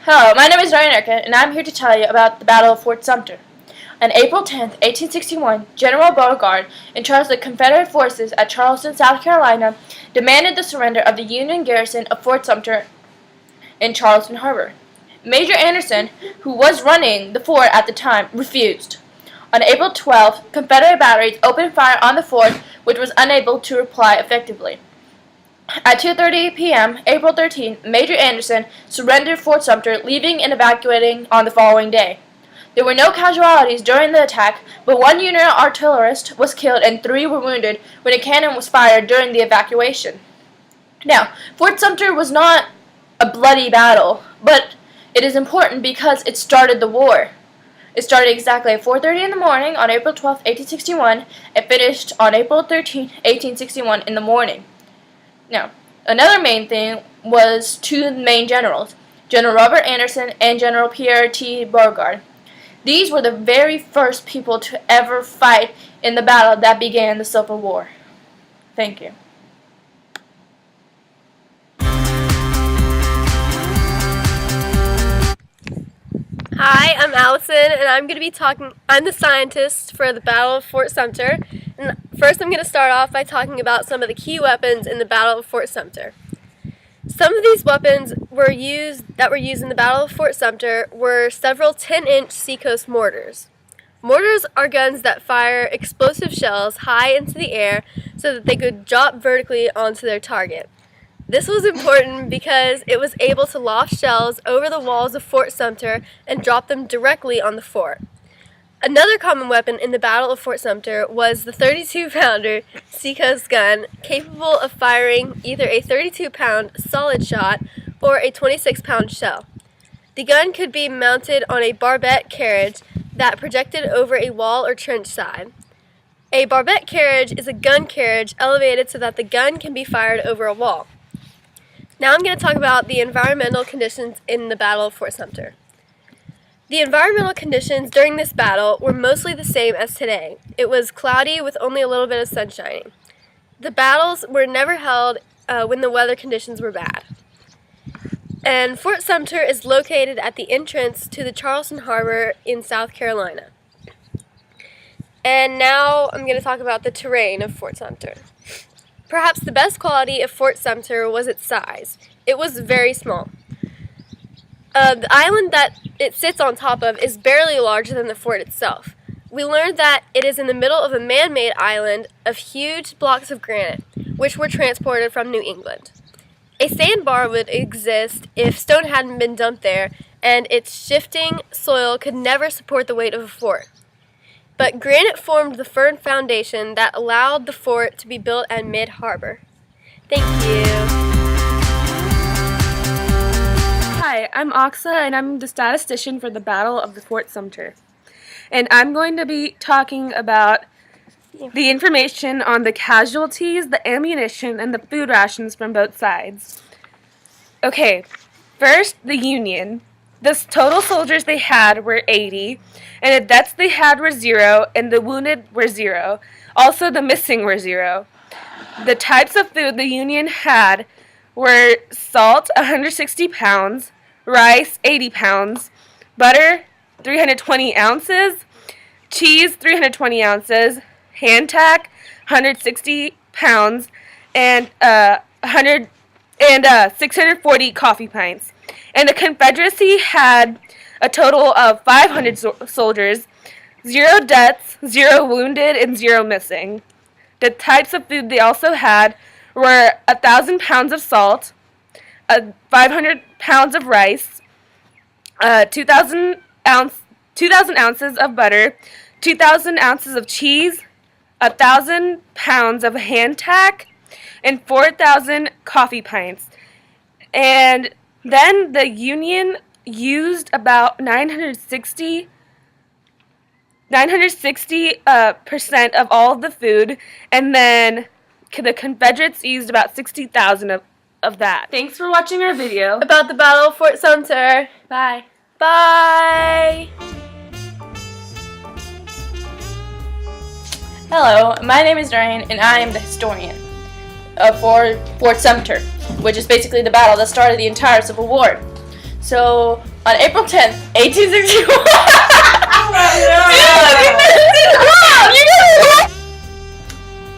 Hello, my name is Ryan Erkin, and I'm here to tell you about the Battle of Fort Sumter. On April 10, 1861, General Beauregard, in charge of the Confederate forces at Charleston, South Carolina, demanded the surrender of the Union garrison of Fort Sumter in Charleston Harbor. Major Anderson, who was running the fort at the time, refused. On April 12, Confederate batteries opened fire on the fort, which was unable to reply effectively. At 2:30 p.m., April 13, Major Anderson surrendered Fort Sumter, leaving and evacuating on the following day. There were no casualties during the attack, but one Union artillerist was killed and 3 were wounded when a cannon was fired during the evacuation. Now, Fort Sumter was not a bloody battle, but it is important because it started the war. It started exactly at 4:30 in the morning on April 12, 1861, and finished on April 13, 1861 in the morning. Now, another main thing was 2 main generals, General Robert Anderson and General Pierre T. Beauregard. These were the very first people to ever fight in the battle that began the Civil War. Thank you. Hi, I'm Allison, and I'm the scientist for the Battle of Fort Sumter. And first I'm going to start off by talking about some of the key weapons in the Battle of Fort Sumter. Some of these weapons that were used in the Battle of Fort Sumter were several 10-inch seacoast mortars. Mortars are guns that fire explosive shells high into the air so that they could drop vertically onto their target. This was important because it was able to loft shells over the walls of Fort Sumter and drop them directly on the fort. Another common weapon in the Battle of Fort Sumter was the 32-pounder seacoast gun, capable of firing either a 32-pound solid shot or a 26-pound shell. The gun could be mounted on a barbette carriage that projected over a wall or trench side. A barbette carriage is a gun carriage elevated so that the gun can be fired over a wall. Now I'm going to talk about the environmental conditions in the Battle of Fort Sumter. The environmental conditions during this battle were mostly the same as today. It was cloudy with only a little bit of sun shining. The battles were never held when the weather conditions were bad. And Fort Sumter is located at the entrance to the Charleston Harbor in South Carolina. And now I'm going to talk about the terrain of Fort Sumter. Perhaps the best quality of Fort Sumter was its size. It was very small. The island that it sits on top of is barely larger than the fort itself. We learned that it is in the middle of a man-made island of huge blocks of granite, which were transported from New England. A sandbar would exist if stone hadn't been dumped there, and its shifting soil could never support the weight of a fort. But granite formed the firm foundation that allowed the fort to be built at mid-harbor. Thank you. Hi, I'm Oxa, and I'm the statistician for the Battle of the Fort Sumter. And I'm going to be talking about the information on the casualties, the ammunition, and the food rations from both sides. Okay, first, the Union. The total soldiers they had were 80, and the deaths they had were 0, and the wounded were 0. Also, the missing were 0. The types of food the Union had were salt, 160 pounds, rice, 80 pounds, butter, 320 ounces, cheese, 320 ounces, hand tack, 160 pounds, and 640 coffee pints. And the Confederacy had a total of 500 soldiers, 0 deaths, 0 wounded, and 0 missing. The types of food they also had were 1,000 pounds of salt, 500 pounds of rice, 2,000 ounces of butter, 2,000 ounces of cheese, 1,000 pounds of hand tack, and 4,000 coffee pints. And then the Union used about 960% of all of the food, and then the Confederates used about 60,000 of that. Thanks for watching our video About the Battle of Fort Sumter. Bye. Bye! Hello, my name is Ryan, and I am the historian for Fort Sumter, which is basically the battle that started the entire Civil War. So On April 10th, 1861.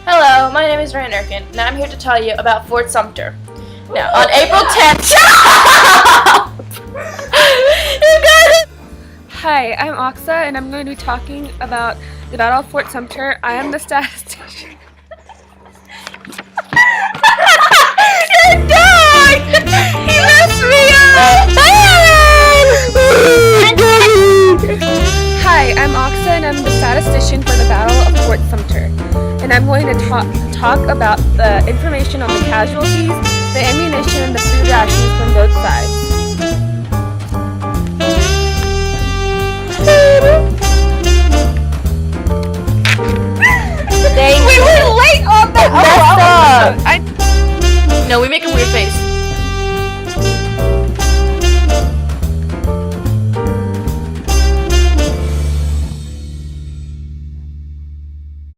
Hello, my name is Ryan Erkin, and I'm here to tell you about Fort Sumter. Now, on April 10th. Hi, I'm Oxa, and I'm going to be talking about the Battle of Fort Sumter. I am the statistician. Your dog! He messed me up! Hi, I'm Oxa, and I'm the statistician for the Battle of Fort Sumter. And I'm going to talk about the information on the casualties, the ammunition, and the food rations from both sides. We were late on the No, we make a weird face.